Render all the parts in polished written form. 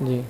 جی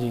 جی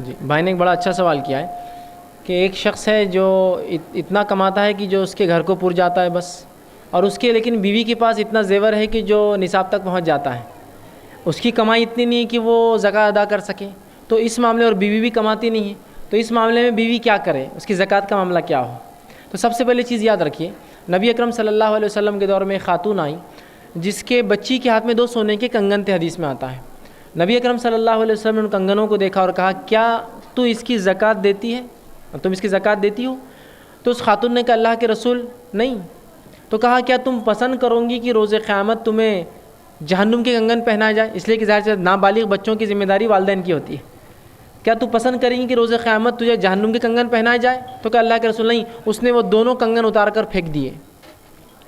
جی بھائی نے ایک بڑا اچھا سوال کیا ہے کہ ایک شخص ہے جو اتنا کماتا ہے کہ جو اس کے گھر کو پور جاتا ہے بس، اور اس کے لیکن بیوی کے پاس اتنا زیور ہے کہ جو نصاب تک پہنچ جاتا ہے، اس کی کمائی اتنی نہیں ہے کہ وہ زکوٰۃ ادا کر سکے، تو اس معاملے اور بیوی بھی کماتی نہیں ہے، تو اس معاملے میں بیوی کیا کرے، اس کی زکوٰۃ کا معاملہ کیا ہو؟ تو سب سے پہلے چیز یاد رکھیے، نبی اکرم صلی اللہ علیہ وسلم کے دور میں ایک خاتون آئی جس کے بچی کے ہاتھ میں 2 سونے کے کنگن تھے، حدیث میں آتا ہے۔ نبی اکرم صلی اللہ علیہ وسلم نے ان کنگنوں کو دیکھا اور کہا کیا تو اس کی زکوٰۃ دیتی ہے، تم اس کی زکوٰۃ دیتی ہو؟ تو اس خاتون نے کہا اللہ کے رسول نہیں۔ تو کہا کیا تم پسند کرو گی کہ روز قیامت تمہیں جہنم کے کنگن پہنائے جائے؟ اس لیے کہ ظاہر سے نابالغ بچوں کی ذمہ داری والدین کی ہوتی ہے، کیا تو پسند کریں گی کہ روز قیامت تجھے جہنم کے کنگن پہنائے جائے؟ تو کہا اللہ کے رسول نہیں۔ اس نے وہ دونوں کنگن اتار کر پھینک دیے۔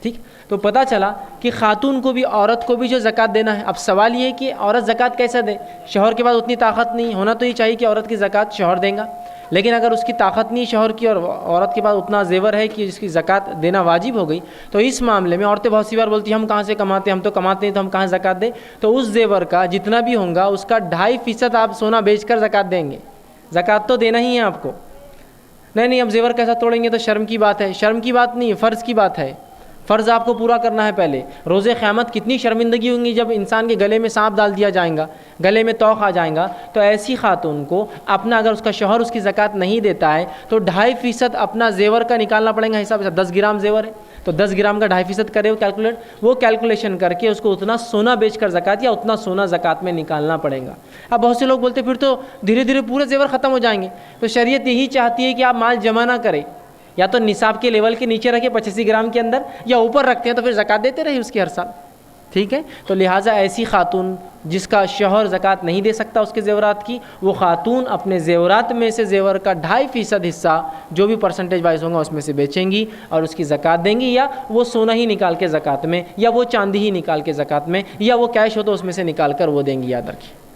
ٹھیک، تو پتہ چلا کہ خاتون کو بھی، عورت کو بھی جو زکوٰۃ دینا ہے۔ اب سوال یہ ہے کہ عورت زکوٰۃ کیسے دے؟ شوہر کے پاس اتنی طاقت نہیں ہونا، تو یہ چاہیے کہ عورت کی زکوٰۃ شوہر دیں گا، لیکن اگر اس کی طاقت نہیں شوہر کی اور عورت کے پاس اتنا زیور ہے کہ اس کی زکوٰۃ دینا واجب ہو گئی، تو اس معاملے میں عورتیں بہت سی بار بولتی ہیں ہم کہاں سے کماتے ہیں، ہم تو کماتے ہیں تو ہم کہاں زکوٰۃ دیں؟ تو اس زیور کا جتنا بھی ہوگا اس کا 2.5% آپ سونا بیچ کر زکوٰۃ دیں گے۔ زکوٰۃ تو دینا ہی ہے آپ کو۔ نہیں اب زیور کیسا توڑیں گے، تو شرم کی بات ہے۔ شرم کی بات نہیں، فرض کی بات ہے۔ فرض آپ کو پورا کرنا ہے پہلے۔ روز قیامت کتنی شرمندگی ہوں گی جب انسان کے گلے میں سانپ ڈال دیا جائے گا، گلے میں توق آ جائے گا، تو ایسی خاتون کو اپنا، اگر اس کا شوہر اس کی زکوٰۃ نہیں دیتا ہے تو 2.5% اپنا زیور کا نکالنا پڑے گا حساب سے۔ 10 گرام زیور ہے تو 10 گرام کا 2.5% کرے وہ کیلکولیشن کر کے اس کو اتنا سونا بیچ کر زکوٰۃ یا اتنا سونا زکوٰۃ میں نکالنا پڑے گا۔ اب بہت سے لوگ بولتے پھر تو دھیرے دھیرے پورے زیور ختم ہو جائیں گے، تو شریعت یہی چاہتی ہے کہ آپ مال جمع نہ کریں، یا تو نصاب کے لیول کے نیچے رکھے 85 گرام کے اندر، یا اوپر رکھتے ہیں تو پھر زکوٰۃ دیتے رہے اس کی ہر سال۔ ٹھیک ہے، تو لہٰذا ایسی خاتون جس کا شوہر زکوٰۃ نہیں دے سکتا اس کے زیورات کی، وہ خاتون اپنے زیورات میں سے زیور کا 2.5% حصہ جو بھی پرسنٹیج وائز ہوگا اس میں سے بیچیں گی اور اس کی زکوٰۃ دیں گی، یا وہ سونا ہی نکال کے زکوٰۃ میں، یا وہ چاندی ہی نکال کے زکوٰۃ میں، یا وہ کیش ہو تو اس میں سے نکال کر وہ دیں گی، یاد رکھیں۔